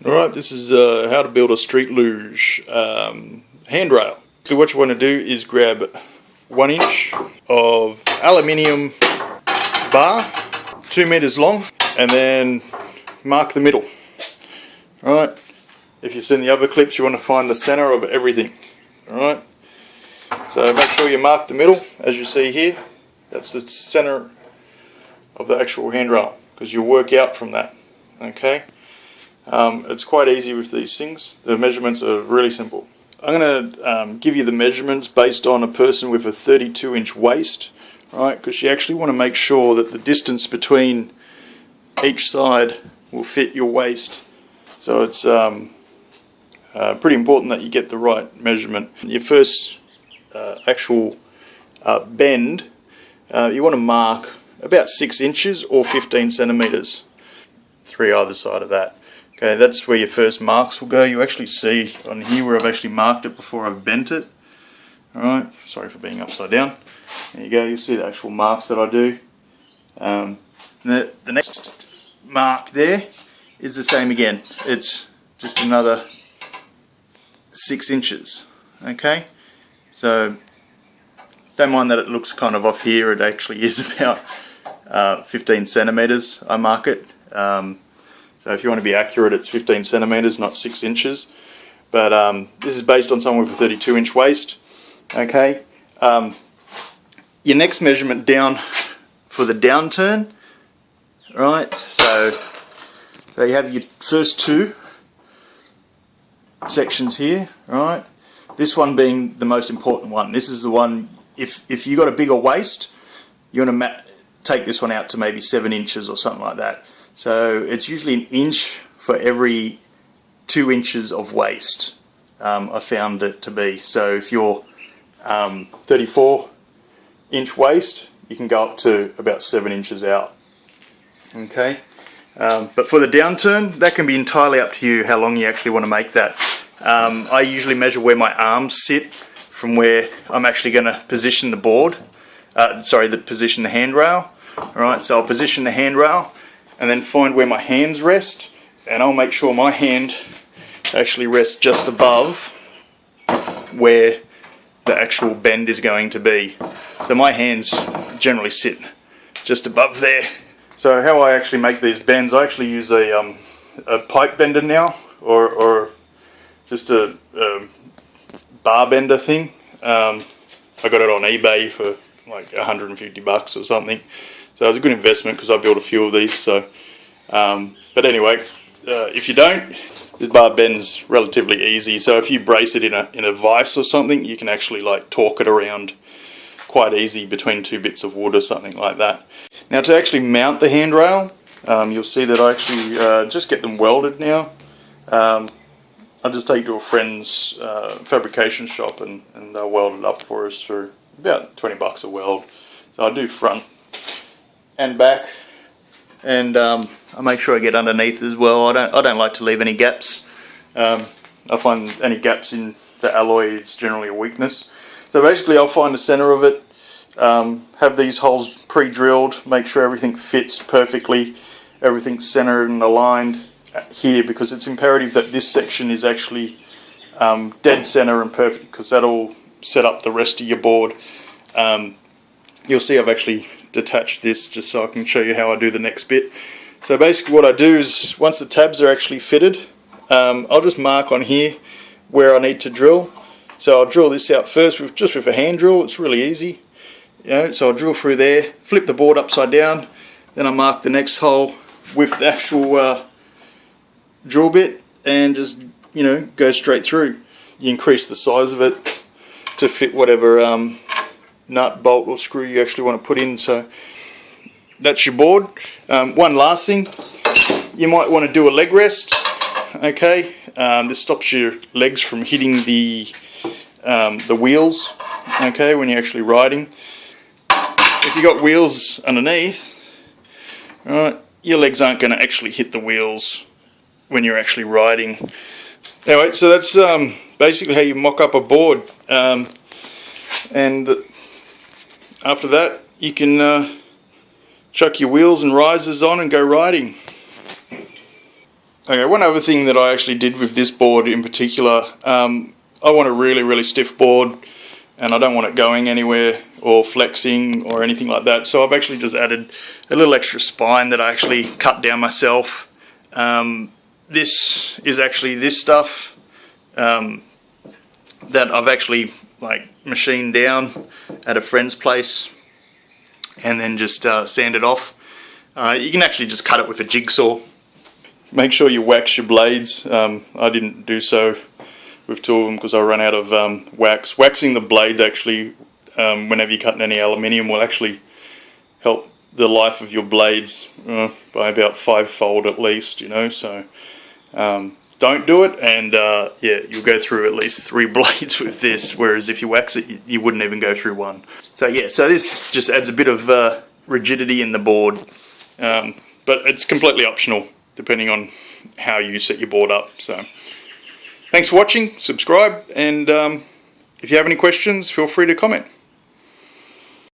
Alright, this is how to build a street luge handrail. So what you want to do is grab 1 inch of aluminium bar, 2 meters long, and then mark the middle. Alright, if you've seen the other clips, you want to find the center of everything. Alright, so make sure you mark the middle, as you see here. That's the center of the actual handrail, because you'll work out from that. Okay. It's quite easy with these things. The measurements are really simple. I'm going to give you the measurements based on a person with a 32-inch waist, right? Because you actually want to make sure that the distance between each side will fit your waist. So it's pretty important that you get the right measurement. Your first actual bend, you want to mark about 6 inches or 15 centimeters, 3 either side of that. Okay, that's where your first marks will go. You actually see on here where I've actually marked it before I've bent it. Alright, sorry for being upside down. There you go, you'll see the actual marks that I do. The next mark there is the same again. It's just another 6 inches. Okay, so don't mind that it looks kind of off here. It actually is about 15 centimeters. I mark it. So if you want to be accurate, it's 15 centimeters, not 6 inches. But this is based on someone with a 32-inch waist. Okay. Your next measurement down for the downturn. Right. So you have your first 2 sections here. Right. This one being the most important one. This is the one. If you got a bigger waist, you want to take this one out to maybe 7 inches or something like that. So it's usually 1 inch for every 2 inches of waist. I found it to be. So if you're 34-inch waist, you can go up to about 7 inches out. Okay. But for the downturn, that can be entirely up to you how long you actually want to make that. I usually measure where my arms sit from where I'm actually going to position the board. Position the handrail. Alright, so I'll position the handrail and then find where my hands rest, and I'll make sure my hand actually rests just above where the actual bend is going to be. So my hands generally sit just above there. So how I actually make these bends, I actually use a pipe bender now, or just a bar bender thing. I got it on eBay for like $150 or something. So it was a good investment because I built a few of these. So, but anyway, if you don't, this bar bends relatively easy. So if you brace it in a vise or something, you can actually like torque it around quite easy between 2 bits of wood or something like that. Now to actually mount the handrail, you'll see that I actually just get them welded now. I just take to a friend's fabrication shop and they'll weld it up for us for about $20 a weld. So I do front and back, and I make sure I get underneath as well. I don't like to leave any gaps. I find any gaps in the alloy is generally a weakness. So basically I'll find the center of it, have these holes pre-drilled, make sure everything fits perfectly, everything's centered and aligned here, because it's imperative that this section is actually dead center and perfect, because that'll set up the rest of your board. You'll see I've actually detached this just so I can show you how I do the next bit. So basically what I do is, once the tabs are actually fitted, I'll just mark on here where I need to drill. So I'll drill this out first just with a hand drill. It's really easy, you know. So I'll drill through there, flip the board upside down, then I mark the next hole with the actual drill bit, and just, you know, go straight through. You increase the size of it to fit whatever nut, bolt or screw you actually want to put in. So that's your board. One last thing, you might want to do a leg rest. Okay, this stops your legs from hitting the wheels, okay, when you're actually riding. If you got wheels underneath, right, your legs aren't going to actually hit the wheels when you're actually riding. Anyway, so that's basically how you mock up a board. And after that, you can chuck your wheels and risers on and go riding. Okay, one other thing that I actually did with this board in particular, I want a really stiff board, and I don't want it going anywhere or flexing or anything like that. So I've actually just added a little extra spine that I actually cut down myself. This is actually this stuff that I've actually like machined down at a friend's place and then just sanded off. You can actually just cut it with a jigsaw. Make sure you wax your blades. I didn't do so with two of them because I ran out of wax. Waxing the blades actually, whenever you're cutting any aluminium, will actually help the life of your blades by about 5-fold at least, you know. So don't do it, and yeah, you'll go through at least 3 blades with this, whereas if you wax it, you wouldn't even go through one. So yeah, so this just adds a bit of rigidity in the board, but it's completely optional depending on how you set your board up. So thanks for watching, subscribe, and if you have any questions, feel free to comment.